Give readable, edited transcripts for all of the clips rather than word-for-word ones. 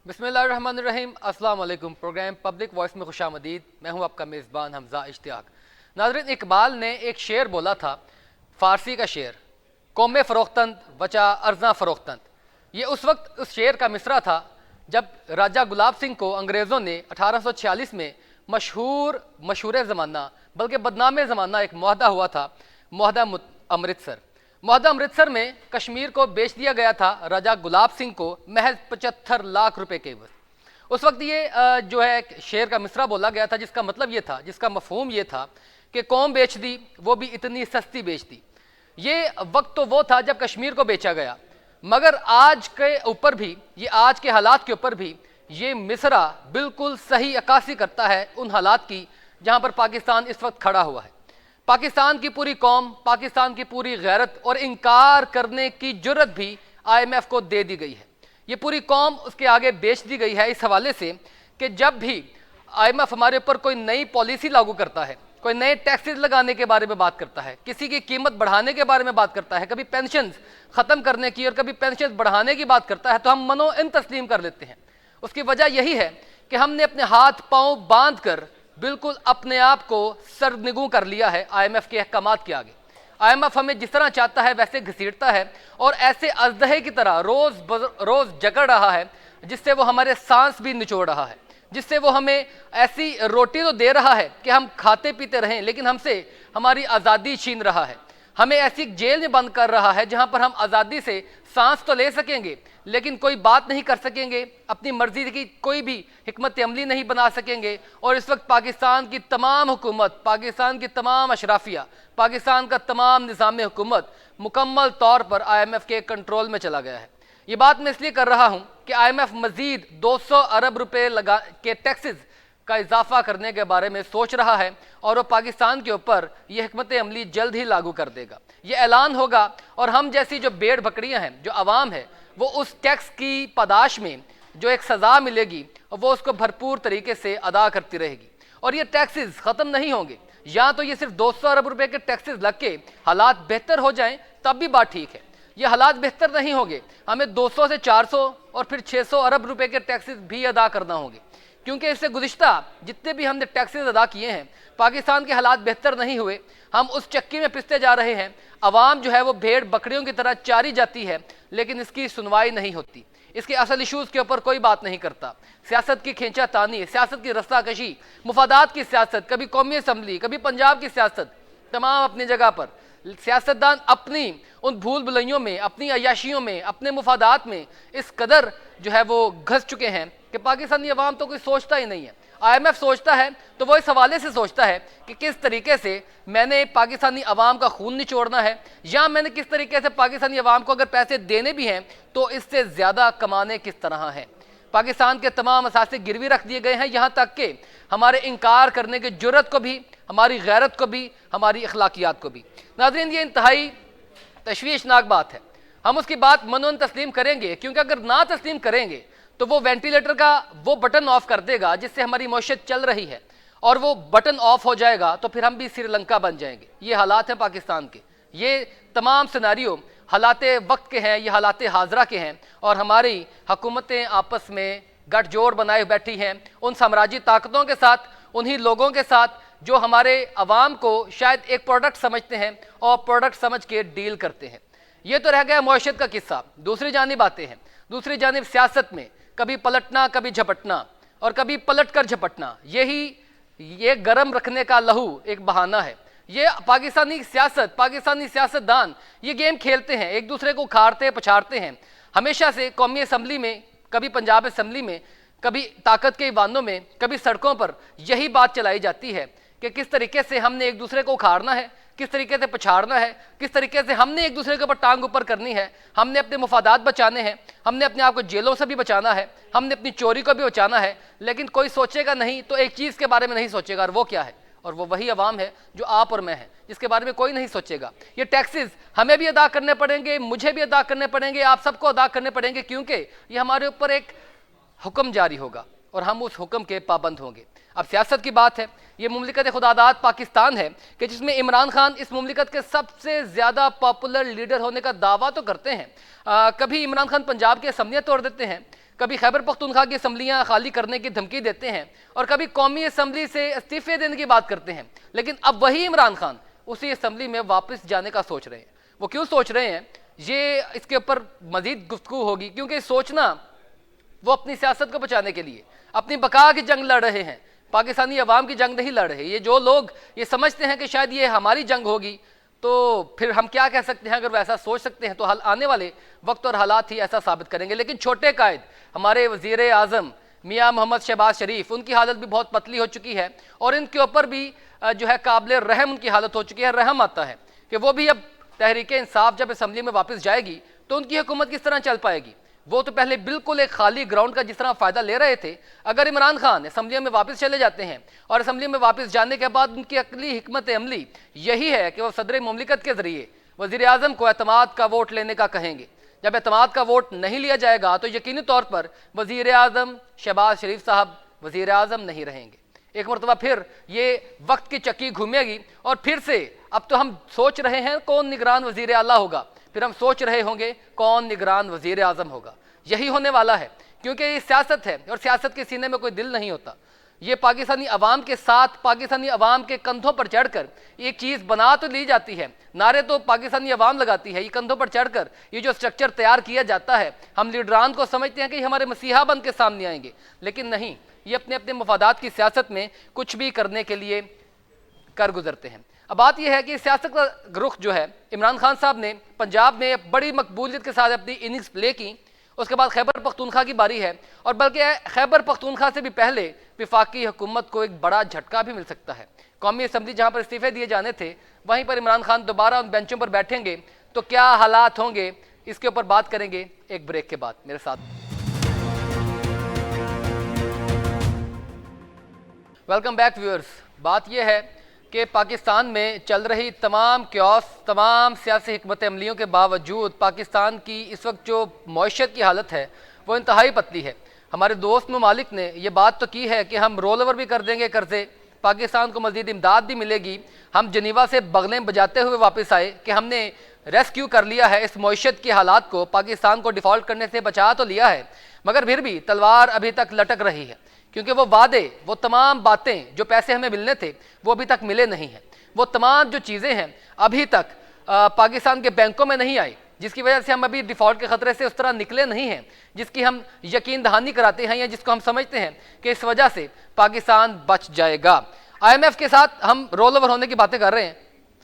बिस्मिल्लाहिर्रहमानिर्रहीम, अस्सलाम वालेकुम। प्रोग्राम पब्लिक वॉइस में खुशामदीद। मैं हूं आपका मेज़बान हमज़ा इश्तियाक। नाज़रीन, इकबाल ने एक शेर बोला था, फ़ारसी का शेर, कौमे फ़रोख्तंद वचा अर्ज़ा फ़रोख्तंद। ये उस वक्त उस शेर का मिसरा था जब राजा गुलाब सिंह को अंग्रेज़ों ने 1846 में मशहूर ज़माना बल्कि बदनाम ज़माना एक मुआहदा हुआ था, मुआहदा अमृतसर। मुआहदा अमृतसर में कश्मीर को बेच दिया गया था राजा गुलाब सिंह को महज 75 लाख रुपए के एवज। उस वक्त ये जो है शेर का मिसरा बोला गया था, जिसका मतलब ये था, जिसका मफहूम ये था कि कौम बेच दी, वो भी इतनी सस्ती बेच दी। ये वक्त तो वो था जब कश्मीर को बेचा गया, मगर आज के ऊपर भी, ये आज के हालात के ऊपर भी ये मिसरा बिल्कुल सही अक्कासी करता है उन हालात की जहाँ पर पाकिस्तान इस वक्त खड़ा हुआ है। पाकिस्तान की पूरी कौम, पाकिस्तान की पूरी गैरत और इनकार करने की जुर्रत भी IMF को दे दी गई है। ये पूरी कौम उसके आगे बेच दी गई है इस हवाले से कि जब भी IMF हमारे ऊपर कोई नई पॉलिसी लागू करता है, कोई नए टैक्सेस लगाने के बारे में बात करता है, किसी की कीमत बढ़ाने के बारे में बात करता है, कभी पेंशन ख़त्म करने की और कभी पेंशन बढ़ाने की बात करता है, तो हम मनो इन तस्लीम कर लेते हैं। उसकी वजह यही है कि हमने अपने हाथ पांव बांध कर बिल्कुल अपने आप को सरनिगू कर लिया है IMF के अहकामात के आगे। IMF हमें जिस तरह चाहता है वैसे घसीटता है और ऐसे अजदहे की तरह रोज जकड़ रहा है, जिससे वो हमारे सांस भी निचोड़ रहा है, जिससे वो हमें ऐसी रोटी तो दे रहा है कि हम खाते पीते रहें, लेकिन हमसे हमारी आज़ादी छीन रहा है। हमें ऐसी जेल में बंद कर रहा है जहां पर हम आज़ादी से सांस तो ले सकेंगे लेकिन कोई बात नहीं कर सकेंगे, अपनी मर्जी की कोई भी हिकमत अमली नहीं बना सकेंगे। और इस वक्त पाकिस्तान की तमाम हुकूमत, पाकिस्तान की तमाम अशराफिया, पाकिस्तान का तमाम निज़ाम हुकूमत मुकम्मल तौर पर IMF के कंट्रोल में चला गया है। ये बात मैं इसलिए कर रहा हूँ कि IMF मज़ीद 200 अरब रुपये के टैक्सेस का इजाफा करने के बारे में सोच रहा है और वो पाकिस्तान के ऊपर ये हिकमत अमली जल्द ही लागू कर देगा। ये ऐलान होगा और हम जैसी जो भेड़ बकरियां हैं, जो आवाम है, वो उस टैक्स की पादाश में जो एक सज़ा मिलेगी वो उसको भरपूर तरीके से अदा करती रहेगी। और ये टैक्सेस ख़त्म नहीं होंगे। या तो ये सिर्फ 200 अरब रुपये के टैक्सेस लग के हालात बेहतर हो जाएं तब भी बात ठीक है। ये हालात बेहतर नहीं होंगे, हमें 200 से 400 और फिर 600 अरब रुपये के टैक्सेस भी अदा करना होंगे, क्योंकि इससे गुज़िश्ता जितने भी हमने टैक्सेस अदा किए हैं पाकिस्तान के हालात बेहतर नहीं हुए। हम उस चक्की में पिसते जा रहे हैं। अवाम जो है वो भेड़ बकरियों की तरह चारी जाती है, लेकिन इसकी सुनवाई नहीं होती, इसके असल इशूज़ के ऊपर कोई बात नहीं करता। सियासत की खींचा तानी, सियासत की रस्साकशी, मुफादात की सियासत, कभी कौमी असम्बली, कभी पंजाब की सियासत, तमाम अपनी जगह पर। सियासतदान अपनी उन भूल भुलैयों में, अपनी अयाशियों में, अपने मुफादात में इस कदर जो है वो घस चुके हैं कि पाकिस्तानी अवाम तो कोई सोचता ही नहीं है। IMF सोचता है तो वो इस हवाले से सोचता है कि किस तरीके से मैंने पाकिस्तानी अवाम का खून निचोड़ना है, या मैंने किस तरीके से पाकिस्तानी अवाम को अगर पैसे देने भी हैं तो इससे ज़्यादा कमाने किस तरह हैं। पाकिस्तान के तमाम असासे गिरवी रख दिए गए हैं, यहाँ तक कि हमारे इनकार करने की जुर्रत को भी, हमारी गैरत को भी, हमारी अखलाकियात को भी। नाज़रीन, ये इंतहाई तशवीशनाक बात है। हम उसकी बात मनोन तस्लीम करेंगे, क्योंकि अगर ना तस्लीम करेंगे तो वो वेंटिलेटर का वो बटन ऑफ कर देगा जिससे हमारी मौशत चल रही है, और वो बटन ऑफ हो जाएगा तो फिर हम भी श्रीलंका बन जाएंगे। ये हालात हैं पाकिस्तान के। ये तमाम सिनारियो हालात वक्त के हैं, ये हालात हाजरा के हैं, और हमारी हुकूमतें आपस में गठजोड़ बनाए बैठी हैं उन साम्राज्य ताकतों के साथ, उन्हीं लोगों के साथ जो हमारे अवाम को शायद एक प्रोडक्ट समझते हैं और प्रोडक्ट समझ के डील करते हैं। ये तो रह गया मौशत का किस्सा। दूसरी जानिब आते हैं। दूसरी जानिब सियासत में कभी पलटना, कभी झपटना, और कभी पलट कर झपटना, ये गरम रखने का लहू एक बहाना है। ये पाकिस्तानी सियासत, पाकिस्तानी सियासतदान ये गेम खेलते हैं, एक दूसरे को उखाड़ते पछाड़ते हैं। हमेशा से कौमी असम्बली में, कभी पंजाब असम्बली में, कभी ताकत के ईवानों में, कभी सड़कों पर यही बात चलाई जाती है कि किस तरीके से हमने एक दूसरे को उखाड़ना है, किस तरीके से पछाड़ना है, किस तरीके से हमने एक दूसरे के ऊपर टांग ऊपर करनी है, हमने अपने मुफादात बचाने हैं, हमने अपने आप को जेलों से भी बचाना है, हमने अपनी चोरी को भी बचाना है। लेकिन कोई सोचेगा नहीं तो एक चीज़ के बारे में नहीं सोचेगा, और वो क्या है? और वो वही अवाम है जो आप और मैं हैं, जिसके बारे में कोई नहीं सोचेगा। ये टैक्सेस हमें भी अदा करने पड़ेंगे, मुझे भी अदा करने पड़ेंगे, आप सबको अदा करने पड़ेंगे, क्योंकि ये हमारे ऊपर एक हुक्म जारी होगा और हम उस हुक्म के पाबंद होंगे। अब सियासत की बात है। ये मुमलिकत खुदादाद पाकिस्तान है कि जिसमें इमरान खान इस मुमलिकत के सबसे ज़्यादा पॉपुलर लीडर होने का दावा तो करते हैं। कभी इमरान खान पंजाब की असम्बलियाँ तोड़ देते हैं, कभी खैबर पख्तूनख्वा की असम्बलियाँ खाली करने की धमकी देते हैं और कभी कौमी असम्बली से इस्तीफे देने की बात करते हैं, लेकिन अब वही इमरान खान उसी असम्बली में वापस जाने का सोच रहे हैं। वो क्यों सोच रहे हैं, ये इसके ऊपर मजीद गुफ्तगू होगी, क्योंकि सोचना वो अपनी सियासत को बचाने के लिए अपनी बका की जंग लड़ रहे हैं, पाकिस्तानी अवाम की जंग नहीं लड़ रहे। ये जो लोग ये समझते हैं कि शायद ये हमारी जंग होगी, तो फिर हम क्या कह सकते हैं? अगर वो ऐसा सोच सकते हैं तो आने वाले वक्त और हालात ही ऐसा साबित करेंगे। लेकिन छोटे कायद हमारे वज़ीर आज़म मियाँ मोहम्मद शहबाज शरीफ, उनकी हालत भी बहुत पतली हो चुकी है और इनके ऊपर भी जो है काबिल रहम उनकी हालत हो चुकी है। रहम आता है कि वो भी अब तहरीक इंसाफ जब असम्बली में वापस जाएगी तो उनकी हुकूमत किस तरह चल पाएगी। वो तो पहले बिल्कुल एक खाली ग्राउंड का जिस तरह फ़ायदा ले रहे थे, अगर इमरान खान असम्बली में वापस चले जाते हैं और असम्बली में वापस जाने के बाद उनकी अकली हिकमत अमली यही है कि वो सदर मुमलिकत के ज़रिए वज़ीर आज़म को एतमाद का वोट लेने का कहेंगे। जब एतमाद का वोट नहीं लिया जाएगा तो यकीनी तौर पर वज़ीर आज़म शहबाज शरीफ साहब वज़ीर आज़म नहीं रहेंगे। एक मरतबा फिर ये वक्त की चक्की घूमेगी और फिर से अब तो हम सोच रहे हैं कौन निगरान वज़ीर आला होगा, फिर हम सोच रहे होंगे कौन निगरान वज़ीर आज़म होगा। यही होने वाला है, क्योंकि ये सियासत है और सियासत के सीने में कोई दिल नहीं होता। ये पाकिस्तानी अवाम के साथ, पाकिस्तानी अवाम के कंधों पर चढ़कर एक चीज़ बना तो ली जाती है, नारे तो पाकिस्तानी अवाम लगाती है, ये कंधों पर चढ़कर ये जो स्ट्रक्चर तैयार किया जाता है, हम लीडरान को समझते हैं कि हमारे मसीहा बन के सामने आएंगे, लेकिन नहीं, ये अपने अपने मफादात की सियासत में कुछ भी करने के लिए कर गुजरते हैं। अब बात यह है कि सियासत का रुख जो है, इमरान खान साहब ने पंजाब में बड़ी मकबूलियत के साथ अपनी इनिंग्स प्ले की, उसके बाद खैबर पख्तूनख्वा की बारी है और बल्कि खैबर पख्तूनख्वा से भी पहले विफाकी हुकूमत को एक बड़ा झटका भी मिल सकता है। कौमी असम्बली जहाँ पर इस्तीफे दिए जाने थे, वहीं पर इमरान खान दोबारा उन बेंचों पर बैठेंगे तो क्या हालात होंगे, इसके ऊपर बात करेंगे एक ब्रेक के बाद। मेरे साथ वेलकम बैक व्यूअर्स। बात यह है कि पाकिस्तान में चल रही तमाम क्यास, तमाम सियासी हिकमत अमलियों के बावजूद पाकिस्तान की इस वक्त जो मईशत की हालत है वो इंतहाई पतली है। हमारे दोस्त ममालिक ने यह बात तो की है कि हम रोल ओवर भी कर देंगे कर्जे, पाकिस्तान को मज़ीद इमदाद भी मिलेगी। हम जनीवा से बगलें बजाते हुए वापस आए कि हमने रेस्क्यू कर लिया है इस मईशत की हालात को, पाकिस्तान को डिफ़ॉल्ट करने से बचा तो लिया है, मगर फिर भी तलवार अभी तक लटक रही है, क्योंकि वो वादे, वो तमाम बातें, जो पैसे हमें मिलने थे वो अभी तक मिले नहीं हैं। वो तमाम जो चीज़ें हैं अभी तक पाकिस्तान के बैंकों में नहीं आई, जिसकी वजह से हम अभी डिफ़ॉल्ट के ख़तरे से उस तरह निकले नहीं हैं जिसकी हम यकीन दहानी कराते हैं या जिसको हम समझते हैं कि इस वजह से पाकिस्तान बच जाएगा। IMF के साथ हम रोल ओवर होने की बातें कर रहे हैं,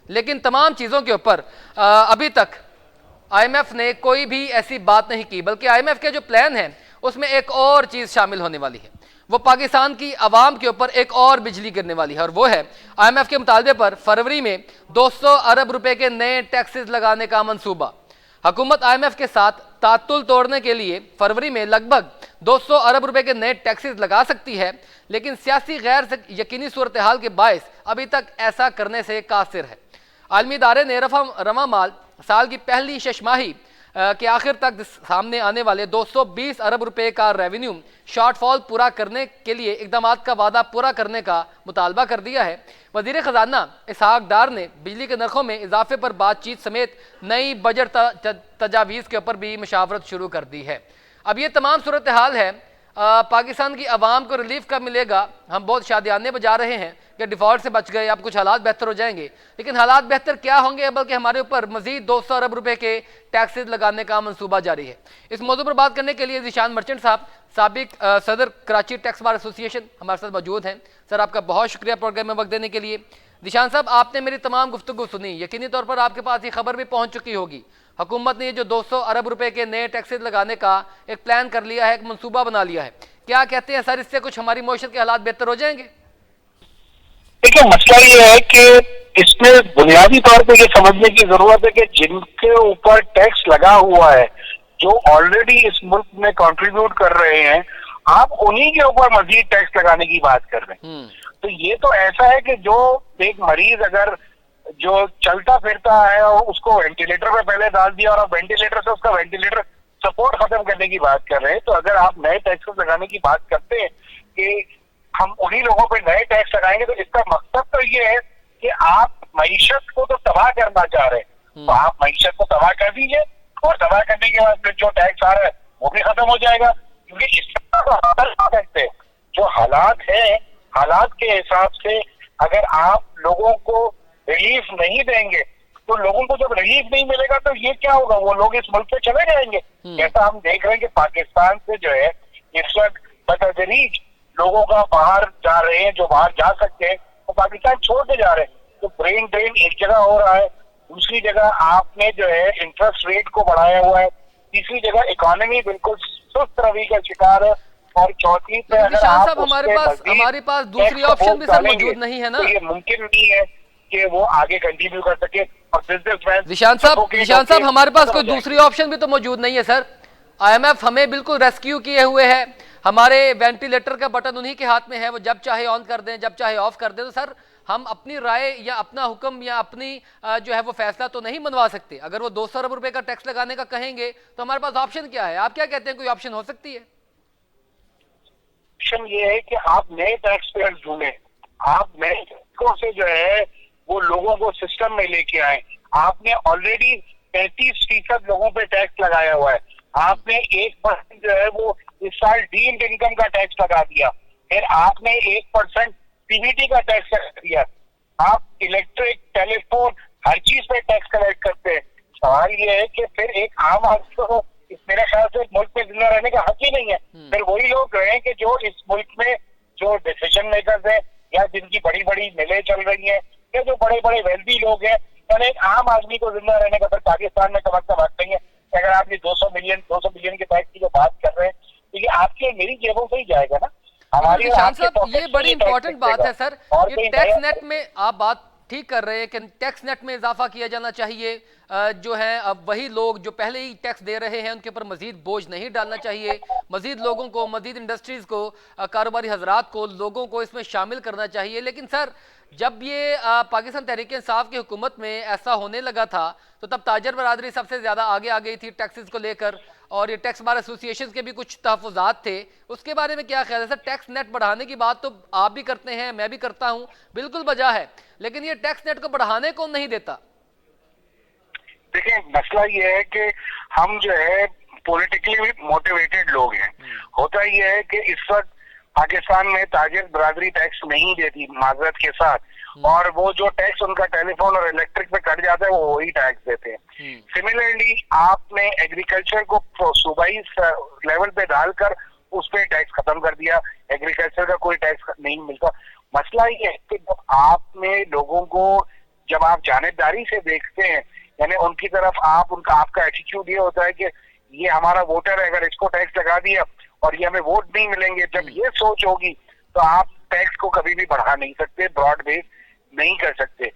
लेकिन तमाम चीज़ों के ऊपर अभी तक IMF ने कोई भी ऐसी बात नहीं की, बल्कि IMF के जो प्लान है उसमें एक और चीज़ शामिल होने वाली है। वो पाकिस्तान की आवाम के ऊपर एक और बिजली गिरने वाली है और वो है IMF के मुतालबे पर फरवरी में 200 अरब रुपए के नए टैक्सेस लगाने का मंसूबा। हुकूमत IMF के साथ तातुल तोड़ने के लिए फरवरी में लगभग 200 अरब रुपए के नए टैक्सेस लगा सकती है, लेकिन सियासी गैर यकीनी सूरत हाल के बायस अभी तक ऐसा करने से कासिर है। आलमी इदारे ने रवा माल साल की पहली शशमाही के आखिर तक सामने आने वाले 220 अरब रुपए का रेवेन्यू शॉर्टफॉल पूरा करने के लिए इकदाम का वादा पूरा करने का मुतालबा कर दिया है। वज़ीर ख़जाना इसहाक डार ने बिजली के नरखों में इजाफे पर बातचीत समेत नई बजट तजावीज़ के ऊपर भी मुशावरत शुरू कर दी है। अब ये तमाम सूरत हाल है, पाकिस्तान की आवाम को रिलीफ कब मिलेगा? हम बहुत शादियाने बजा रहे हैं कि डिफ़ॉल्ट से बच गए, अब कुछ हालात बेहतर हो जाएंगे, लेकिन हालात बेहतर क्या होंगे, बल्कि हमारे ऊपर मजीद 200 अरब रुपए के टैक्सेस लगाने का मंसूबा जारी है। इस मौजू पर बात करने के लिए ज़ीशान मर्चेंट साहब, साबिक सदर कराची टैक्स बार एसोसिएशन, हमारे साथ मौजूद हैं। सर, आपका बहुत शुक्रिया प्रोग्राम में वक्त देने के लिए। ज़ीशान साहब, आपने मेरी तमाम गुफ्तगू सुनी, यकीनी तौर पर आपके पास ये खबर भी पहुँच चुकी होगी, हुकूमत ने ये जो 200 अरब रुपए के नए टैक्सेस लगाने का एक प्लान कर लिया है, एक मंसूबा बना लिया है। क्या कहते हैं सर, इससे कुछ हमारी मईशत के हालात बेहतर हो जाएंगे? देखिए, मसला ये है कि इसमें बुनियादी तौर पे ये समझने की जरूरत है कि जिनके ऊपर टैक्स लगा हुआ है, जो ऑलरेडी इस मुल्क में कंट्रीब्यूट कर रहे हैं, आप उन्हीं के ऊपर मजीद टैक्स लगाने की बात कर रहे हैं। तो ये तो ऐसा है कि जो एक मरीज अगर जो चलता फिरता है और उसको वेंटिलेटर पे पहले डाल दिया और अब वेंटिलेटर से उसका वेंटिलेटर सपोर्ट खत्म करने की बात कर रहे हैं, तो अगर आप नए टैक्सेस लगाने की बात करते हैं कि हम उन्हीं लोगों पे नए टैक्स लगाएंगे, तो इसका मकसद तो ये है कि आप मईशत को तो तबाह करना चाह रहे हैं, तो आप मईशत को तबाह कर दीजिए और तबाह करने के बाद फिर जो टैक्स आ रहा है वो भी खत्म हो जाएगा। क्योंकि इसका तो हम कर सकते हैं। जो हालात है, हालात के हिसाब से अगर आप लोगों को रिलीफ नहीं देंगे तो लोगों को जब रिलीफ नहीं मिलेगा तो ये क्या होगा, वो लोग इस मुल्क से चले जाएंगे। जैसा हम देख रहे हैं कि पाकिस्तान से जो है इस वक्त बतदरीज लोगों का बाहर जा रहे हैं, जो बाहर जा सकते हैं वो पाकिस्तान छोड़ के जा रहे हैं। तो ब्रेन ड्रेन एक जगह हो रहा है, दूसरी जगह आपने जो है इंटरेस्ट रेट को बढ़ाया हुआ है, तीसरी जगह इकोनॉमी बिल्कुल सुस्त रवि का शिकार है, और चौथी पे अगर निशान आप साहब हमारे पास दूसरी ऑप्शन भी सर मौजूद नहीं है ना। तो ये मुमकिन नहीं है कि वो आगे कंटिन्यू कर सके। और बिजनेसमैन निशान साहब हमारे पास कोई दूसरी ऑप्शन भी तो मौजूद नहीं है सर। आईएमएफ हमें बिल्कुल रेस्क्यू किए हुए है, हमारे वेंटिलेटर का बटन उन्हीं के हाथ में है, वो जब चाहे ऑन कर दें जब चाहे ऑफ कर दें। तो सर हम अपनी राय या अपना हुक्म या अपनी जो है वो फैसला तो नहीं मनवा सकते। अगर वो 200 अरब रुपए का टैक्स लगाने का कहेंगे तो हमारे पास ऑप्शन क्या है? आप क्या कहते हैं, कोई ऑप्शन हो सकती है? ऑप्शन ये है कि आप नए टैक्स पेयर्स ढूंढें, आप नए टैक्सों से जो है वो लोगों को सिस्टम में लेके आए। आपने ऑलरेडी 35% लोगों पे टैक्स लगाया हुआ है, आपने 1% जो है वो इस साल डीम्ड इनकम का टैक्स लगा दिया, फिर आपने 1% सीबीटी का टैक्स लगा दिया, आप इलेक्ट्रिक टेलीफोन हर चीज पे टैक्स कलेक्ट करते हैं। सवाल ये है कि फिर एक आम आदमी को मेरे ख्याल से मुल्क में जिंदा रहने का हक ही नहीं है। फिर वही लोग रहे कि जो इस मुल्क में जो डिसीजन मेकर्स हैं या जिनकी बड़ी बड़ी मिलें चल रही हैं या जो बड़े बड़े वेल्दी लोग हैं, यानी एक आम आदमी को जिंदा रहने का फिर पाकिस्तान में कम से कम हक नहीं है। अगर आप ये 200 बिलियन के टैक्स की जो बात कर रहे हैं तो ये आपकी और मेरी जेबों से ही जाएगा ना, हमारी और आपके साहब पॉकेट ये से बड़ी टैक्स इंपॉर्टेंट बात है सर। और ये टैक्स नेट में आप बात ठीक कर रहे हैं कि टैक्स नेट में इजाफा किया जाना चाहिए। जो है अब वही लोग जो पहले ही टैक्स दे रहे हैं उनके ऊपर मजीद बोझ नहीं डालना चाहिए, मजीद लोगों को, मजीद इंडस्ट्रीज को, कारोबारी हजरात को, लोगों को इसमें शामिल करना चाहिए। लेकिन सर जब ये पाकिस्तान तहरीक इंसाफ की हुकूमत में ऐसा होने लगा था तो तब ताजर बरादरी सबसे ज़्यादा आगे आ गई थी टैक्सेस को लेकर, और ये टैक्स बार एसोसिएशन के भी कुछ तहफ़्फ़ुज़ात थे। उसके बारे में क्या ख्याल है सर? टैक्स नेट बढ़ाने की बात तो आप भी करते हैं, मैं भी करता हूं, बिल्कुल वजह है, लेकिन ये टैक्स नेट को बढ़ाने कौन नहीं देता? देखिए मसला ये है कि हम जो है पॉलिटिकली मोटिवेटेड लोग हैं। होता ये है कि इस वक्त पाकिस्तान में ताजिर बरादरी टैक्स नहीं देती माजरत के साथ, और वो जो टैक्स उनका टेलीफोन और इलेक्ट्रिक पे कट जाता है वो वही टैक्स देते हैं। सिमिलरली आपने एग्रीकल्चर को सूबाई लेवल पे डालकर उस पर टैक्स खत्म कर दिया, एग्रीकल्चर का कोई टैक्स नहीं मिलता। मसला ये है कि जब आपने लोगों को, जब आप जानिबदारी से देखते हैं, यानी उनकी तरफ आपका एटीट्यूड ये होता है कि ये हमारा वोटर है, अगर इसको टैक्स लगा दिया और ये हमें वोट नहीं मिलेंगे, जब ये सोच होगी तो आप टैक्स को कभी भी बढ़ा नहीं सकते, ब्रॉड बेस नहीं कर सकते।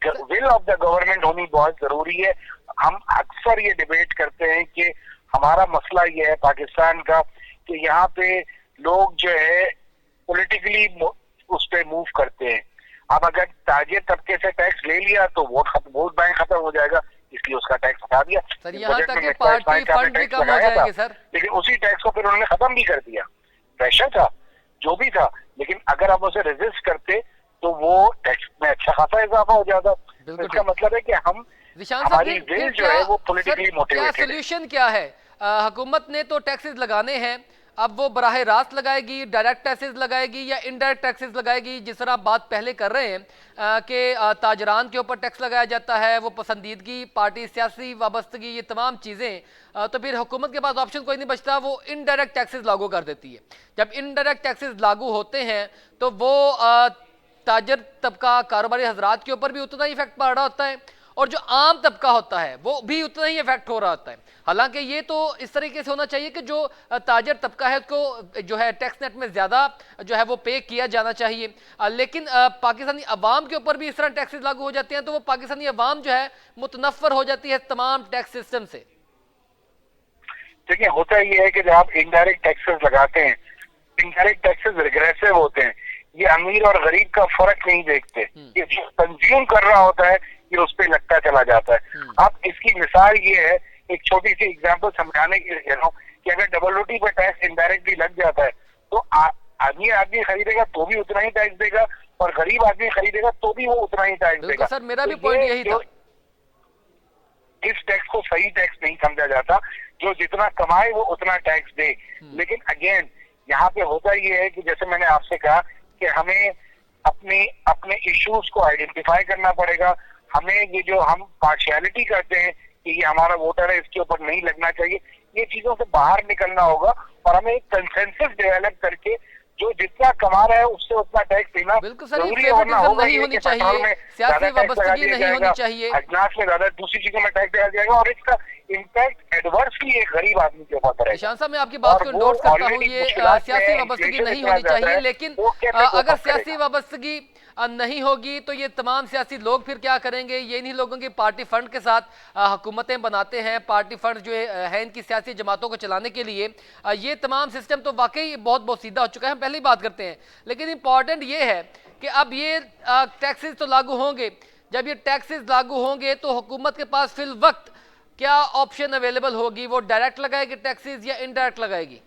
विल ऑफ द गवर्नमेंट होनी बहुत जरूरी है। हम अक्सर ये डिबेट करते हैं कि हमारा मसला ये है पाकिस्तान का कि यहाँ पे लोग जो है पॉलिटिकली उस पे मूव करते हैं। अब अगर ताजिर तबके से टैक्स ले लिया तो वोट बैंक खत्म हो जाएगा, इसलिए उसका टैक्स हटा दिया। सर यहाँ तक कि पार्टी फंड भी कम हो जाएंगे सर, लेकिन उसी टैक्स को फिर उन्होंने खत्म भी कर दिया। प्रेशर था, जो भी था, लेकिन अगर हम उसे रेजिस्ट करते तो वो टैक्स में अच्छा खासा इजाफा हो जाता। तो इसका मतलब है कि हम, हमारी विल जो है वो पॉलिटिकली मोटिवेटेड है। सोल्यूशन क्या है? हुकूमत ने तो टैक्सेस लगाने हैं, अब वो बराह रास्त लगाएगी, डायरेक्ट टैक्सेस लगाएगी या इनडायरेक्ट टैक्सेस लगाएगी? जिस तरह आप बात पहले कर रहे हैं कि ताजरान के ऊपर टैक्स लगाया जाता है, वो पसंदीदगी, पार्टी, सियासी वाबस्तगी, ये तमाम चीज़ें, तो फिर हुकूमत के पास ऑप्शन कोई नहीं बचता, वो इनडायरेक्ट टैक्सेस लागू कर देती है। जब इनडायरेक्ट टैक्सेस लागू होते हैं तो वो ताजर तबका, कारोबारी हजरात के ऊपर भी उतना ही इफेक्ट पड़ रहा होता है, और जो आम तबका होता है वो भी उतना ही इफेक्ट हो रहा होता है। हालांकि ये तो इस तरीके से होना चाहिए कि जो ताजर तबका है उसको जो है टैक्स नेट में ज़्यादा जो है वो पे किया जाना चाहिए, लेकिन पाकिस्तानी अवाम के ऊपर भी इस तरह टैक्सेस लागू हो जाते हैं तो वो पाकिस्तानी अवाम जो है मुतनफ़र हो जाती है तमाम टैक्स सिस्टम से। देखिए होता ये है कि जब आप इनडायरेक्ट टैक्सेस लगाते हैं, इनडायरेक्ट टैक्सेस रिग्रेसिव होते हैं, ये अमीर और गरीब का फर्क नहीं देखते, ये जो कंज्यूम कर रहा होता है ये उस पर लगता चला जाता है। अब इसकी मिसाल ये है, एक छोटी सी एग्जांपल समझाने के लिए कि अगर डबल रोटी पर टैक्स इनडायरेक्टली लग जाता है तो आदमी खरीदेगा तो भी उतना ही टैक्स देगा, और गरीब आदमी खरीदेगा तो भी वो उतना ही टैक्स देगा। सर मेरा भी पॉइंट यही था। इस टैक्स को सही टैक्स नहीं समझा जाता। जो जितना कमाए वो उतना टैक्स दे। लेकिन अगेन यहाँ पे होता ये है कि जैसे मैंने आपसे कहा कि हमें अपने अपने इश्यूज को आइडेंटिफाई करना पड़ेगा। हमें ये जो हम पार्शियलिटी करते हैं कि ये हमारा वोटर है इसके ऊपर नहीं लगना चाहिए, ये चीजों से बाहर निकलना होगा और हमें एक कंसेंसस डेवलप करके जो जितना कमा रहा है उससे उतना टैक्स देना बिल्कुल सर, ये जरूरी है। वरना फेवरेटिज्म होगा नहीं ये होनी कि पेट्रोल चाहिए, में सियासी ज्यादा टैक्स लगा वाबस्तगी दिया नहीं होनी जाएगा, चाहिए। अजनास में ज्यादा दूसरी चीजों में टैक्स दिया जाएगा और इसका इम्पैक्ट एडवर्सली एक गरीब आदमी के ऊपर पड़ेगा। निशान साहब, मैं आपकी बात को इंडोर्स करता हूँ, ये सियासी वाबस्तगी नहीं होनी चाहिए, लेकिन अगर सियासी वाबस्तगी नहीं होगी तो ये तमाम सियासी लोग फिर क्या करेंगे? ये इन्हीं लोगों की पार्टी फंड के साथ हुकूमतें बनाते हैं। पार्टी फंड जो है इनकी सियासी जमातों को चलाने के लिए। ये तमाम सिस्टम तो वाकई बहुत बहुत सीधा हो चुका है, हम पहले ही बात करते हैं। लेकिन इंपॉर्टेंट ये है कि अब ये टैक्सेस तो लागू होंगे। जब ये टैक्सेस लागू होंगे तो हुकूमत के पास फिल वक्त क्या ऑप्शन अवेलेबल होगी? वो डायरेक्ट लगाएगी टैक्सेस या इनडायरेक्ट लगाएगी?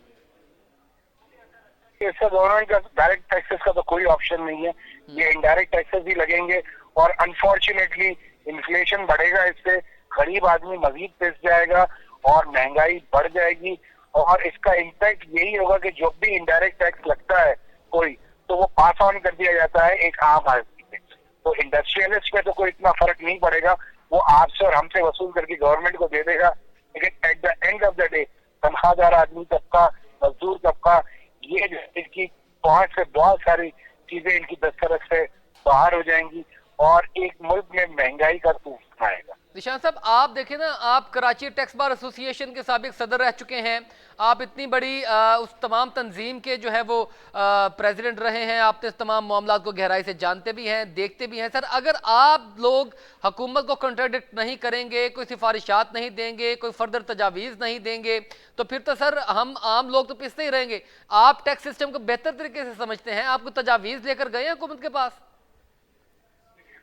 इसका गवर्नमेंट का डायरेक्ट टैक्सेस का तो कोई ऑप्शन नहीं है, ये इनडायरेक्ट टैक्सेस ही लगेंगे और अनफॉर्चुनेटली इन्फ्लेशन बढ़ेगा, इससे गरीब आदमी मजीद पिस जाएगा और महंगाई बढ़ जाएगी। और इसका इम्पैक्ट यही होगा कि जो भी इनडायरेक्ट टैक्स लगता है कोई, तो वो पास ऑन कर दिया जाता है एक आम आदमी पे। तो इंडस्ट्रियलिस्ट पे तो कोई इतना फर्क नहीं पड़ेगा, वो आपसे और हमसे वसूल करके गवर्नमेंट को दे देगा। लेकिन at the end of the day तनख्वाहदार आदमी तबका, मजदूर तबका, ये इनकी पहुंच से बहुत सारी चीजें इनकी दस्तरस से बाहर हो जाएंगी और एक मुल्क में महंगाई का तूफान आएगा। निशान साहब, आप देखें ना, आप कराची टैक्स बार एसोसिएशन के साबिक सदर रह चुके हैं, आप इतनी बड़ी उस तमाम तंजीम के जो है वो प्रेसिडेंट रहे हैं, आप तो इस तमाम मामला को गहराई से जानते भी हैं, देखते भी हैं। सर, अगर आप लोग हुकूमत को कंट्राडिक्ट नहीं करेंगे, कोई सिफारिशात नहीं देंगे, कोई फर्दर तजावीज़ नहीं देंगे, तो फिर तो सर हम आम लोग तो पिसते ही रहेंगे। आप टैक्स सिस्टम को बेहतर तरीके से समझते हैं, आपको तजावीज़ लेकर गए हैं हुकूमत के पास?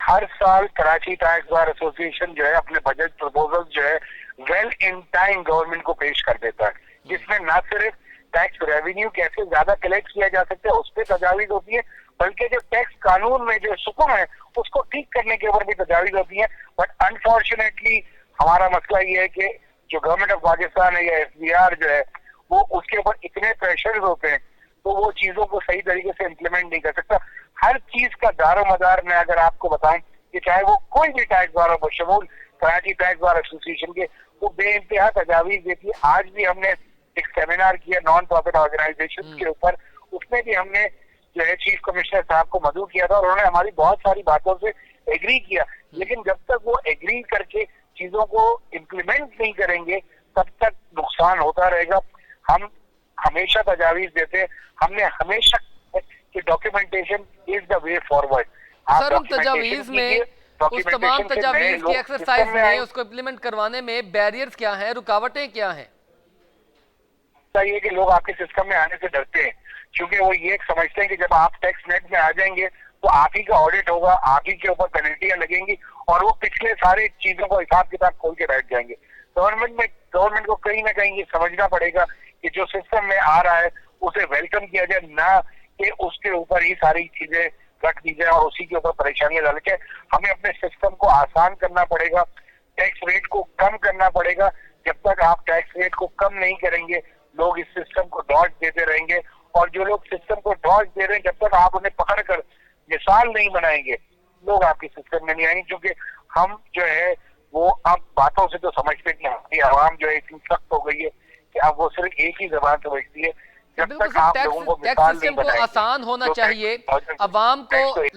हर साल कराची टैक्स बार एसोसिएशन जो है अपने बजट प्रपोजल जो है वेल इन टाइम गवर्नमेंट को पेश कर देता है, जिसमें न सिर्फ टैक्स रेवेन्यू कैसे ज्यादा कलेक्ट किया जा सकता है उस पर तजावीज होती है, बल्कि जो टैक्स कानून में जो सुकुम है उसको ठीक करने के ऊपर भी तजावीज होती है। बट अनफॉर्चुनेटली हमारा मसला ये है कि जो गवर्नमेंट ऑफ पाकिस्तान है या एफबीआर जो है वो उसके ऊपर इतने प्रेशर होते हैं तो वो चीजों को सही तरीके से इम्प्लीमेंट नहीं कर सकता। हर चीज का दारो मदार में अगर आपको बताएं कि चाहे वो कोई भी टैक्स बार हो, शमूल कराची टैक्स बार एसोसिएशन के, वो बेइंतहा तजावीज देती है। आज भी हमने एक सेमिनार किया नॉन प्रॉफिट ऑर्गेनाइजेशन के ऊपर, उसमें भी हमने जो है चीफ कमिश्नर साहब को मदऊ किया था और उन्होंने हमारी बहुत सारी बातों से एग्री किया। लेकिन जब तक वो एग्री करके चीजों को इम्प्लीमेंट नहीं करेंगे तब तक नुकसान होता रहेगा। हम हमेशा तजावीज देते हैं, हमने हमेशा कि documentation is the way forward. Sir, उन तजावीज में, उस तमाम तजावीज की एक्सरसाइज में, उसको इम्प्लीमेंट करवाने में बैरियर्स क्या हैं, रुकावटें क्या हैं? ये कि लोग आपके सिस्टम में आने से डरते हैं क्योंकि वो ये समझते हैं कि जब आप टैक्स नेट में आ जाएंगे तो आप ही का ऑडिट होगा, आप ही के ऊपर पेनल्टियां लगेंगी और वो पिछले सारे चीजों को हिसाब किताब खोल के बैठ जाएंगे। गवर्नमेंट को कहीं ना कहीं ये समझना पड़ेगा कि जो सिस्टम में आ रहा है उसे वेलकम किया जाए, ना कि उसके ऊपर ही सारी चीजें रख दी जाए और उसी के ऊपर परेशानियां डाल के। हमें अपने सिस्टम को आसान करना पड़ेगा, टैक्स रेट को कम करना पड़ेगा। जब तक आप टैक्स रेट को कम नहीं करेंगे लोग इस सिस्टम को डॉज देते रहेंगे और जो लोग सिस्टम को डॉज दे रहे हैं जब तक आप उन्हें पकड़ कर मिसाल नहीं बनाएंगे लोग आपके सिस्टम में नहीं आएंगे। क्योंकि हम जो है वो अब बातों से तो समझते नहीं, हमारी आवाम जो है इतनी सख्त हो गई है कि अब वो सिर्फ एक ही जबान समझती है। जब तक आप लोगों को टैक्स सिस्टम को आसान होना चाहिए, अवाम को,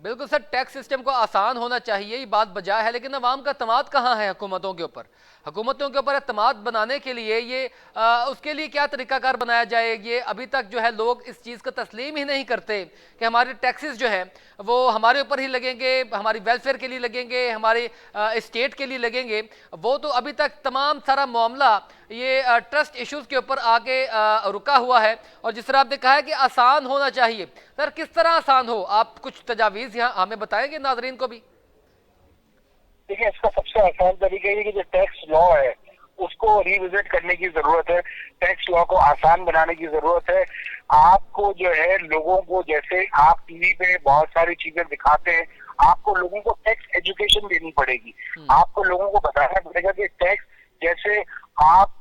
बिल्कुल सर, टैक्स सिस्टम को आसान होना चाहिए, ये बात बजा है, लेकिन अवाम का एतमाद कहाँ है हुकूमतों के ऊपर? हुकूमतों के ऊपर एतमाद बनाने के लिए ये उसके लिए क्या तरीकाकार बनाया जाए? ये अभी तक जो है लोग इस चीज़ को तस्लीम ही नहीं करते कि हमारे टैक्सेस जो हैं वो हमारे ऊपर ही लगेंगे, हमारी वेलफेयर के लिए लगेंगे, हमारे स्टेट के लिए लगेंगे। वो तो अभी तक तमाम सारा मामला ये ट्रस्ट इश्यूज़ के ऊपर आके रुका हुआ है। और जिस तरह आपने कहा है कि आसान होना चाहिए, सर किस तरह आसान हो? आप कुछ तजावीज़ यहाँ हमें बताएंगे नाजरीन को भी? देखिए, इसका सबसे आसान तरीका ये कि जो टैक्स लॉ है उसको रिविजिट करने की जरूरत है, टैक्स लॉ को आसान बनाने की जरूरत है। आपको जो है लोगों को, जैसे आप टीवी पे बहुत सारी चीजें दिखाते हैं, आपको लोगों को टैक्स एजुकेशन देनी पड़ेगी। आपको लोगों को बताना पड़ेगा कि टैक्स, जैसे आप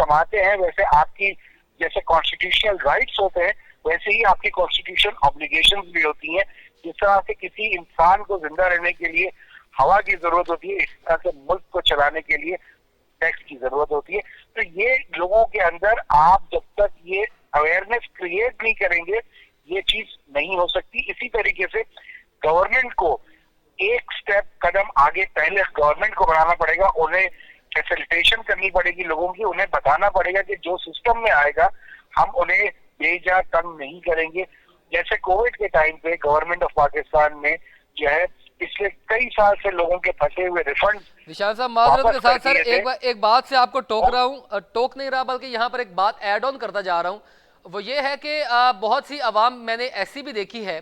कमाते हैं वैसे आपकी जैसे कॉन्स्टिट्यूशनल राइट्स होते हैं वैसे ही आपकी कॉन्स्टिट्यूशनल ऑब्लिगेशंस भी होती हैं। जिस तरह से किसी इंसान को जिंदा रहने के लिए हवा की जरूरत होती है, इस तरह से मुल्क को चलाने के लिए टैक्स की जरूरत होती है। तो ये लोगों के अंदर आप जब तक ये अवेयरनेस क्रिएट नहीं करेंगे ये चीज नहीं हो सकती। इसी तरीके से गवर्नमेंट को एक स्टेप कदम आगे पहले गवर्नमेंट को बढ़ाना पड़ेगा, उन्हें फैसिलिटेशन करनी पड़ेगी लोगों की, उन्हें बताना पड़ेगा कि जो सिस्टम में आएगा हम उन्हें बेजा तंग नहीं करेंगे। जैसे कोविड के टाइम पे गवर्नमेंट ऑफ पाकिस्तान ने जो है पिछले कई साल से लोगों के फंसे हुए रिफंड विशाल साहब माजरत के साथ सर एक बात से आपको टोक रहा हूँ, टोक नहीं रहा बल्कि यहाँ पर एक बात ऐड ऑन करता जा रहा हूँ। वो ये है कि बहुत सी आवाम मैंने ऐसी भी देखी है,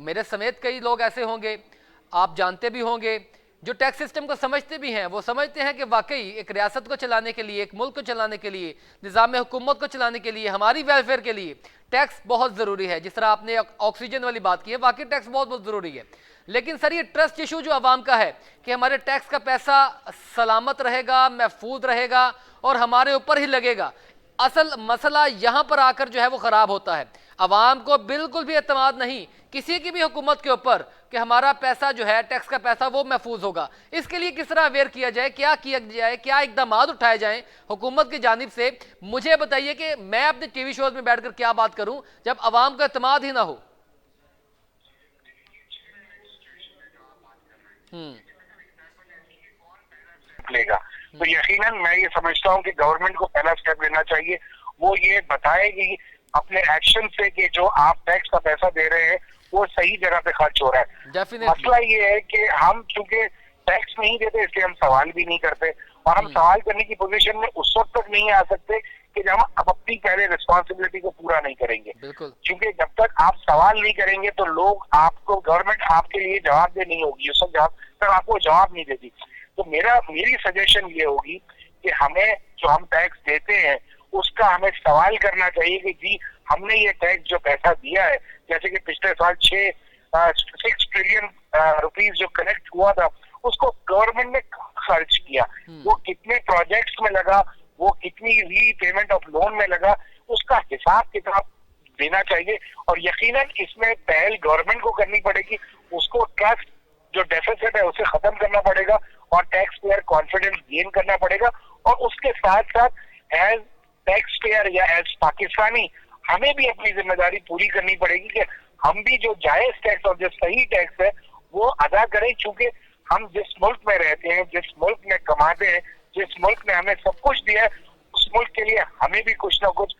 मेरे समेत कई लोग ऐसे होंगे, आप जानते भी होंगे, जो टैक्स सिस्टम को समझते भी हैं। वो समझते हैं कि वाकई एक रियासत को चलाने के लिए, एक मुल्क को चलाने के लिए, निज़ाम हुकूमत को चलाने के लिए, हमारी वेलफेयर के लिए टैक्स बहुत ज़रूरी है। जिस तरह आपने ऑक्सीजन वाली बात की है, वाकई टैक्स बहुत बहुत ज़रूरी है। लेकिन सर ये ट्रस्ट इशू जो आवाम का है कि हमारे टैक्स का पैसा सलामत रहेगा, महफूज रहेगा और हमारे ऊपर ही लगेगा, असल मसला यहाँ पर आकर जो है वो ख़राब होता है। अवाम को बिल्कुल भी एतमाद नहीं किसी की भी हुकूमत के ऊपर कि हमारा पैसा जो है टैक्स का पैसा वो महफूज होगा। इसके लिए किस तरह अवेयर किया जाए, क्या किया जाए, क्या इकदाम उठाए जाएं हुकूमत की जानिब से? मुझे बताइए कि मैं अपने टीवी शोज में बैठकर क्या बात करूं जब अवाम को एतमाद ही ना हो। लेगा तो यकीनन मैं ये समझता हूँ कि गवर्नमेंट को पहला स्टेप लेना चाहिए। वो ये बताएगी अपने एक्शन से कि जो आप टैक्स का पैसा दे रहे हैं वो सही जगह पे खर्च हो रहा है। मसला ये है कि हम चूंकि टैक्स नहीं देते इसलिए हम सवाल भी नहीं करते, और हम सवाल करने की पोजीशन में उस वक्त तक नहीं आ सकते कि जब हम अपनी पहले रिस्पॉन्सिबिलिटी को पूरा नहीं करेंगे। क्योंकि जब तक आप सवाल नहीं करेंगे तो लोग आपको, गवर्नमेंट आपके लिए जवाब नहीं होगी, उस वक्त तक आपको जवाब नहीं देती। तो मेरी सजेशन ये होगी कि हमें जो हम टैक्स देते हैं उसका हमें सवाल करना चाहिए कि जी हमने ये टैक्स जो पैसा दिया है, जैसे कि पिछले साल 6 ट्रिलियन रुपीस जो कलेक्ट हुआ था उसको गवर्नमेंट ने खर्च किया, वो कितने प्रोजेक्ट्स में लगा, वो कितनी रीपेमेंट ऑफ लोन में लगा, उसका हिसाब किताब देना चाहिए। और यकीनन इसमें पहल गवर्नमेंट को करनी पड़ेगी, उसको ट्रस्ट जो डेफिसिट है उसे खत्म करना पड़ेगा और टैक्स पेयर कॉन्फिडेंस गेन करना पड़ेगा। और उसके साथ साथ एज टैक्स पेयर या एज पाकिस्तानी हमें भी अपनी जिम्मेदारी पूरी करनी पड़ेगी कि हम भी जो जायज टैक्स और जो सही टैक्स है वो अदा करें। चूंकि हम जिस मुल्क में रहते हैं, जिस मुल्क में कमाते हैं, जिस मुल्क ने हमें सब कुछ दिया है, उस मुल्क के लिए हमें भी कुछ ना कुछ।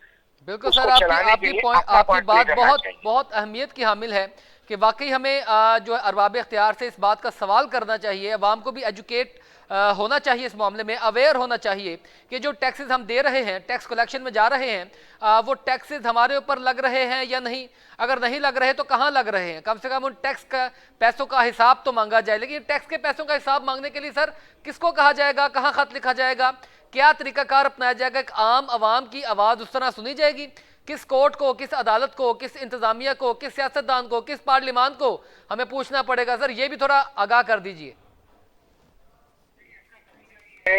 बिल्कुल सर, आपकी बात बहुत अहमियत की हामिल है कि वाकई हमें जो है अरबाब इख्तियार से इस बात का सवाल करना चाहिए, अवाम को भी एजुकेट होना चाहिए, इस मामले में अवेयर होना चाहिए कि जो टैक्सेस हम दे रहे हैं, टैक्स कलेक्शन में जा रहे हैं, वो टैक्सेस हमारे ऊपर लग रहे हैं या नहीं। अगर नहीं लग रहे तो कहाँ लग रहे हैं, कम से कम उन टैक्स का पैसों का हिसाब तो मांगा जाए। लेकिन टैक्स के पैसों का हिसाब मांगने के लिए सर किसको कहा जाएगा, कहाँ खत लिखा जाएगा, क्या तरीकाकार अपनाया जाएगा? एक आम आवाम की आवाज़ उस तरह सुनी जाएगी? किस कोर्ट को, किस अदालत को, किस इंतजामिया को, किस सियासतदान को, किस पार्लियामान को हमें पूछना पड़ेगा? सर ये भी थोड़ा आगाह कर दीजिए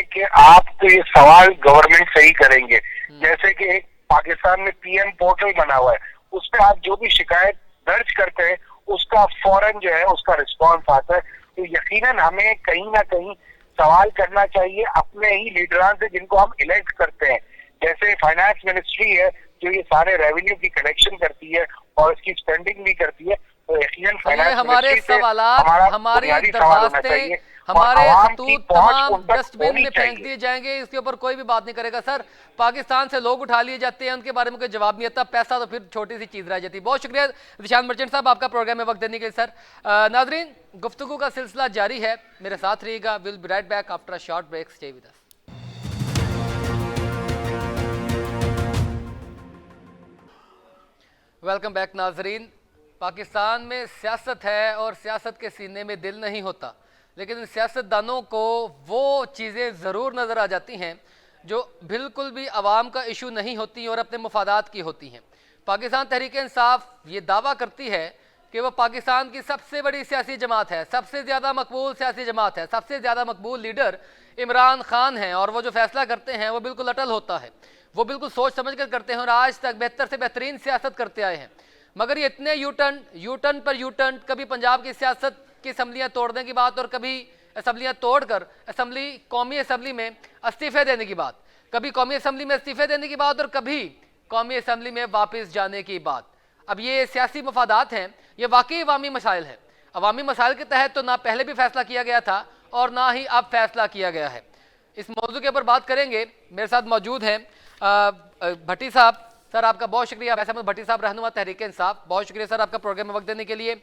कि आप तो ये सवाल गवर्नमेंट से ही करेंगे। जैसे कि एक पाकिस्तान में पीएम पोर्टल बना हुआ है, उस पर आप जो भी शिकायत दर्ज करते हैं उसका फौरन जो है उसका रिस्पांस आता है। तो यकीनन हमें कहीं ना कहीं सवाल करना चाहिए अपने ही लीडरान से जिनको हम इलेक्ट करते हैं। जैसे फाइनेंस मिनिस्ट्री है जो ये सारे रेवेन्यू की कलेक्शन करती है और इसकी स्पेंडिंग भी करती है, तो यकीनन फाइनेंस हमारे सवालात, हमारी दरखास्तें, हमारे खतूत तमाम डस्टबिन में फेंक दिए जाएंगे, इसके ऊपर कोई भी बात नहीं करेगा। सर पाकिस्तान से लोग उठा लिए जाते हैं, उनके बारे में कोई जवाब नहीं आता, पैसा तो फिर छोटी सी चीज रह जाती है। बहुत शुक्रिया दिशान मर्चेंट साहब आपका प्रोग्राम में वक्त देने के लिए। सर नाजरीन, गुफ्तगू का सिलसिला जारी है, मेरे साथ रहिएगा। Will be right back after a short break, stay with us. Welcome back नाजरीन। पाकिस्तान में सियासत है और सियासत के सीने में दिल नहीं होता, लेकिन सियासतदानों को वो चीज़ें ज़रूर नज़र आ जाती हैं जो बिल्कुल भी आवाम का इशू नहीं होती और अपने मुफादात की होती हैं। पाकिस्तान तहरीक इंसाफ ये दावा करती है कि वह पाकिस्तान की सबसे बड़ी सियासी जमात है, सबसे ज़्यादा मकबूल सियासी जमात है, सबसे ज़्यादा मकबूल लीडर इमरान खान हैं और वो जो फैसला करते हैं वो बिल्कुल अटल होता है, वो बिल्कुल सोच समझ कर करते हैं और आज तक बेहतर से बेहतरीन सियासत करते आए हैं। मगर ये इतने यू टर्न पर यू टर्न, कभी पंजाब की सियासत की असम्बलियाँ तोड़ने की बात और कभी असम्बलियाँ तोड़कर कौमी असम्बली में इस्तीफे देने की बात, कभी कौमी असम्बली में इस्तीफे देने की बात और कभी कौमी असम्बली में वापस जाने की बात। अब ये सियासी मफादात हैं, ये वाकई अवामी मसाइल है। अवामी मसाइल के तहत तो ना पहले भी फैसला किया गया था और ना ही अब फैसला किया गया है। इस मौजू के ऊपर बात करेंगे। मेरे साथ मौजूद हैं भट्टी साहब। सर आपका बहुत शुक्रिया। वैसे अहमद भट्टी साहब, रहनुमा तहरीक इंसाफ, बहुत शुक्रिया सर आपका प्रोग्राम में वक्त देने के लिए।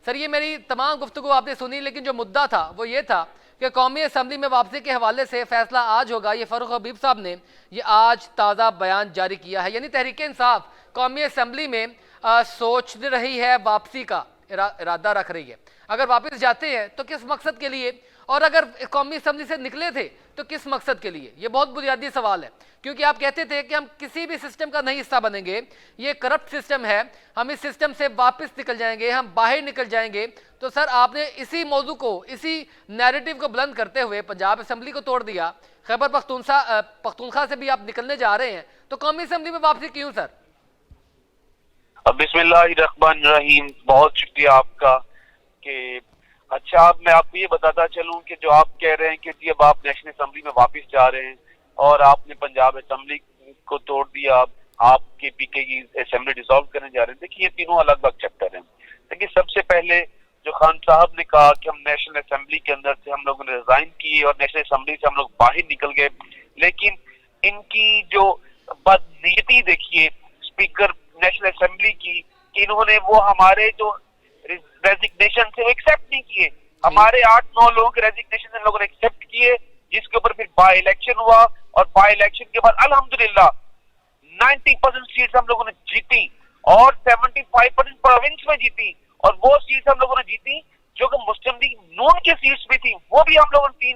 सर ये मेरी तमाम गुफ्तगू आपने सुनी, लेकिन जो मुद्दा था वो ये था कि कौमी असम्बली में वापसी के हवाले से फैसला आज होगा। ये फ़ारूक हबीब साहब ने ये आज ताज़ा बयान जारी किया है, यानी तहरीक इंसाफ कौमी असम्बली में सोच रही है, वापसी का इरादा रख रही है। अगर वापस जाते हैं तो किस मकसद के लिए, और अगर कौमी असम्बली से निकले थे तो किस मकसद के लिए? ये बहुत बुनियादी सवाल है, क्योंकि आप कहते थे कि हम किसी भी सिस्टम का नहीं हिस्सा बनेंगे, ये करप्ट सिस्टम है, हम इस सिस्टम से वापस निकल जाएंगे, हम बाहर निकल जाएंगे। तो सर आपने इसी मौजू को, इसी नैरेटिव को बुलंद करते हुए पंजाब असम्बली को तोड़ दिया, खैबर पख्तूनख्वा से भी आप निकलने जा रहे हैं, तो कौमी असम्बली में वापसी क्यों सर? बिस्मिल्लाहिर्रहमानिर्रहीम। बहुत शुक्रिया आपका। कि अच्छा, अब मैं आपको ये बताता चलूं कि जो आप कह रहे हैं कि जी अब आप नेशनल असम्बली में वापस जा रहे हैं और आपने पंजाब असम्बली को तोड़ दिया, आपके पीके की असम्बली डिसॉल्व करने जा रहे हैं। देखिए ये तीनों अलग अलग चैप्टर हैं। देखिए सबसे पहले जो खान साहब ने कहा कि हम नेशनल असम्बली के अंदर से हम लोगों ने रिजाइन किए और नेशनल असम्बली से हम लोग बाहर निकल गए, लेकिन इनकी जो बदनीयती देखिए स्पीकर नेशनल असम्बली की, कि इन्होंने वो हमारे जो रेजिग्नेशन से वो एक्सेप्ट नहीं किए। हमारे 8-9 लोगों के रेजिग्नेशन इन लोगों ने एक्सेप्ट किए, जिसके ऊपर फिर बाय इलेक्शन हुआ और बाय इलेक्शन के बाद अल्हम्दुलिल्लाह 90% सीट्स हम लोगों ने जीती और 75% प्रोविंस में जीती, और वो सीट्स हम लोगों ने जीती जो कि मुस्लिम लीग नून की सीट्स भी थी, वो भी हम लोगों ने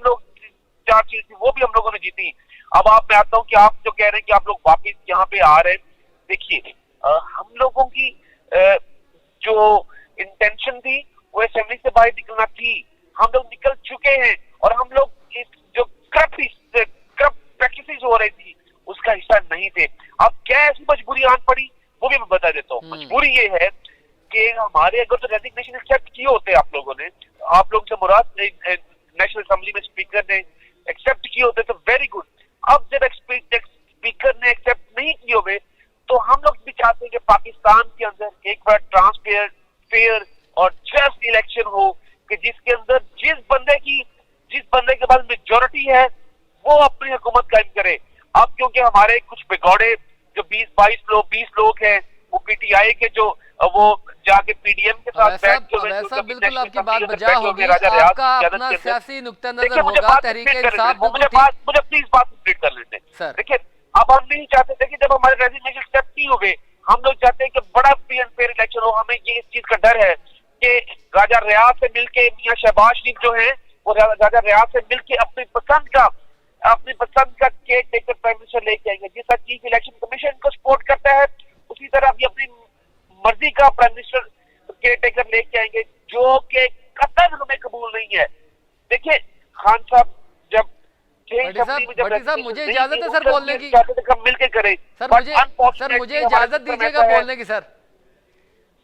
4 सीट थी, वो भी हम लोगों ने जीती। अब आप मैं आता हूँ कि आप जो कह रहे हैं कि आप लोग वापिस यहाँ पे आ रहे हैं, देखिए हम लोगों की जो इंटेंशन थी वो असेंबली से बाहर निकलना थी। हम लोग निकल चुके हैं और हम लोग इस जो करप्ट प्रैक्टिसेस हो रही थी उसका हिस्सा नहीं थे। अब क्या ऐसी मजबूरी आन पड़ी वो भी मैं बता देता हूँ। मजबूरी ये है कि हमारे अगर तो रेजिग्नेशन एक्सेप्ट किए होते आप लोगों ने, आप लोग से मुराद नेशनल असेंबली में स्पीकर ने एक्सेप्ट किए होते तो वेरी गुड। अब जब स्पीकर ने एक्सेप्ट नहीं किए हुए तो हम लोग भी चाहते हैं कि पाकिस्तान के अंदर एक बार ट्रांसपेरेंट, फेयर और जस्ट इलेक्शन हो, कि जिसके अंदर जिस बंदे के पास मेजोरिटी है वो अपनी हुकूमत कायम करे। अब क्योंकि हमारे कुछ बिगौड़े जो 20 लोग हैं वो पीटीआई के जो वो जाके पीडीएम के साथ बैठ के बिल्कुल आपकी बात बजा होगी। आपका अपना सियासी नुक्ता नजर होगा, तहरीक इंसाफ। मुझे प्लीज बात कंप्लीट कर लेते हैं। देखिए अब हम नहीं चाहते थे कि जब हमारे रेजिग्नेशन एक्सेप्ट नहीं हो गए, हम लोग चाहते हैं कि बड़ा फ्री एंड फेयर इलेक्शन हो। हमें ये इस चीज का डर है कि राजा रियाज से मिलके मियां शहबाज शरीफ जो है वो राजा रियाज से मिलके अपनी पसंद का केयर टेकर प्राइम मिनिस्टर लेके आएंगे। जिस तरह चीफ इलेक्शन कमीशन को सपोर्ट करता है उसी तरह भी अपनी मर्जी का प्राइम मिनिस्टर केयर टेकर लेके आएंगे, जो कि कतई हमें कबूल नहीं है। देखिए खान साहब जब साहब मुझे इजाजत है सर बोलने की, मिलके करें सर मुझे इजाजत दीजिएगा बोलने की। सर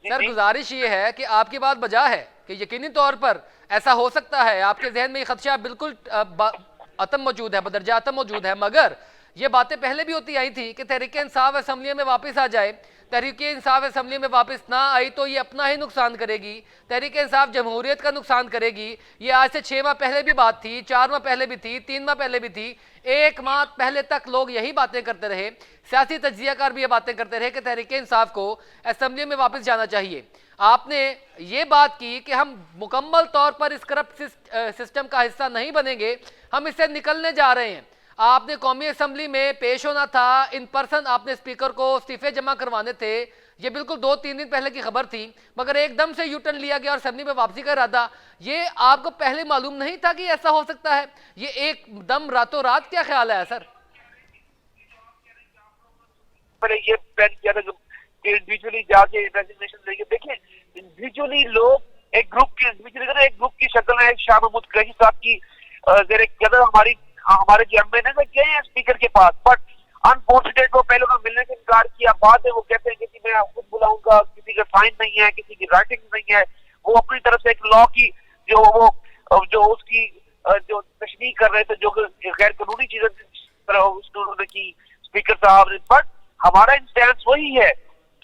गुजारिश ये है कि आपकी बात बजा है कि यकीनी तौर पर ऐसा हो सकता है, आपके जहन में ये खदशा बिल्कुल अतम मौजूद है, बदरजा अतम मौजूद है, मगर ये बातें पहले भी होती आई थी कि तहरीक इंसाफ असम्बली में वापस आ जाए। तहरीक इंसाफ असम्बली में वापस ना आई तो ये अपना ही नुकसान करेगी, तहरीक इंसाफ जमहूरियत का नुकसान करेगी। ये आज से 6 माह पहले भी बात थी, 4 माह पहले भी थी, 3 माह पहले भी थी, 1 माह पहले तक लोग यही बातें करते रहे, सियासी तज्जियाकार भी ये बातें करते रहे कि तहरीक इंसाफ को असम्बली में वापस जाना चाहिए। आपने ये बात की कि हम मुकम्मल तौर पर इस करप्ट सिस्टम का हिस्सा नहीं बनेंगे, हम इससे निकलने जा रहे हैं। आपने कौमी असम्बली में पेश होना था, इन पर्सन आपने स्पीकर को इस्तीफे जमा करवाने थे, ये बिल्कुल 2-3 दिन पहले की खबर थी, मगर एकदम से यूटर्न लिया गया और असम्बली में वापसी का इरादा। ये आपको पहले मालूम नहीं था कि ऐसा हो सकता है? ये एकदम रातों रात क्या ख्याल है सर? ये इंडिविजुअली जाके रेजिग्नेशन देंगे। देखिए इंडिविजुअली लोग एक ग्रुप की शक्ल है। शाह महमूद कुरैशी साहब की हमारी हमारे जो एमएनए गए हैं स्पीकर के पास, बट अनफॉर्चुनेट वो पहले उन्होंने मिलने से इनकार किया, बाद में वो कहते हैं कि मैं खुद बुलाऊंगा, किसी का साइन नहीं है, किसी की राइटिंग नहीं है। वो अपनी तरफ से एक लॉ की जो उसकी जो तशरीह कर रहे थे, जो गैर कानूनी चीजें उन्होंने की स्पीकर साहब ने। बट हमारा इंस्टेंस वही है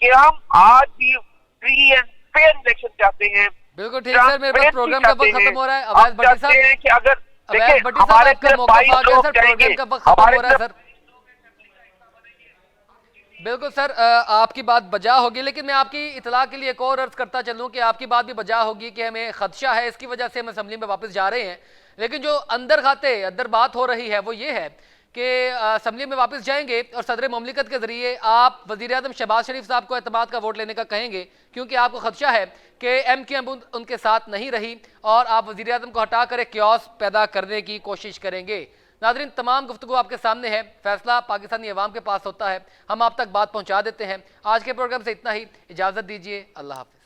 कि हम आज भी फ्री एंड फेयर इलेक्शन चाहते हैं। बिल्कुल ठीक सर, मेरे पास प्रोग्राम का वक्त खत्म हो रहा है। अवैध भट्टी चाहते साहब, हैं कि अगर अवैध भट्टी साहब आपका मौका आ गया सर, प्रोग्राम का वक्त खत्म हो रहा है सर। बिल्कुल सर, आपकी बात बजा होगी, लेकिन मैं आपकी इतला के लिए एक और अर्ज करता चलूं कि आपकी बात भी बजा होगी कि हमें खदशा है, इसकी वजह से हम असम्बली में वापस जा रहे हैं। लेकिन जो अंदर बात हो रही है वो ये है कि असम्बली में वापस जाएंगे और सदर ममलिकत के जरिए आप वज़ीर आज़म शहबाज शरीफ साहब को एतमाद का वोट लेने का कहेंगे, क्योंकि आपको खदशा है कि MQM उनके साथ नहीं रही और आप वज़ीर आज़म को हटा कर क्योस पैदा करने की कोशिश करेंगे। नाज़रीन, तमाम गुफ्तगू आपके सामने है, फैसला पाकिस्तानी अवाम के पास होता है, हम आप तक बात पहुँचा देते हैं। आज के प्रोग्राम से इतना ही, इजाज़त दीजिए, अल्लाह हाफ़िज़।